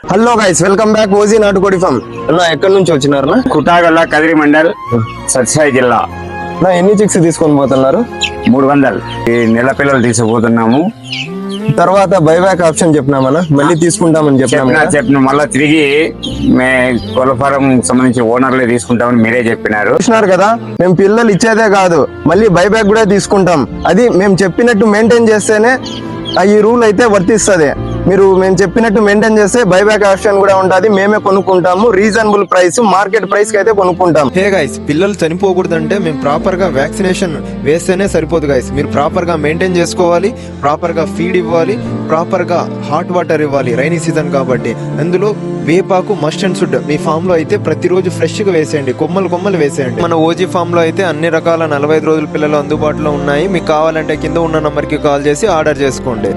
Hello guys, welcome back OG నాటుకోడి form. అన్న ఎక్కడి నుంచి వచ్చినారు? కుటాగల్ల కదిరి మండల్ సత్యసాయి జిల్లా. నా ఎన్ని చిక్స్ తీసుకొని పోతున్నారు? 300 ఈ నెల పిల్లలు తీసుకుపోతున్నాము. తర్వాత బైబ్యాక్ ఆప్షన్ చెప్పినామన్నా, మళ్ళీ తీసుకుంటామని చెప్పిన మళ్ళీ తిరిగి కోళ్ళ ఫారం సంబంధించి ఓనర్లే తీసుకుంటామని మీరే చెప్పినారు. చూసినారు కదా, మేము పిల్లలు ఇచ్చేదే కాదు మళ్ళీ బైబ్యాక్ కూడా తీసుకుంటాం. అది మేము చెప్పినట్టు మెయింటైన్ చేస్తేనే ఈ రూల్ అయితే వర్తిస్తుంది. మేము చెప్పినట్టు మెయింటైన్ చేస్తే బైబ్యాక్ ఆప్షన్ కూడా ఉంటుంది. మేమే కొనుక్కుంటాము, రీజనబుల్ ప్రైస్, మార్కెట్ ప్రైస్ కి అయితే కొనుక్కుంటాం. హే గైస్, పిల్లలు చనిపోకూడదంటే మేము ప్రాపర్ గా వ్యాక్సినేషన్ వేస్తేనే సరిపోదు గైస్. మీరు ప్రాపర్ గా మెయింటైన్ చేసుకోవాలి, ప్రాపర్ గా ఫీడ్ ఇవ్వాలి, ప్రాపర్ గా హాట్ వాటర్ ఇవ్వాలి. రైనీ సీజన్ కాబట్టి అందులో వేపాకు మస్ట్ అండ్ షుడ్ మీ ఫామ్ లో అయితే ప్రతిరోజు ఫ్రెష్ గా వేసేయండి, కొమ్మలు వేసేయండి. మన ఓజీ ఫామ్ లో అయితే అన్ని రకాల 45 రోజుల పిల్లలు అందుబాటులో ఉన్నాయి. మీకు కావాలంటే కింద ఉన్న నంబర్ కి కాల్ చేసి ఆర్డర్ చేసుకోండి.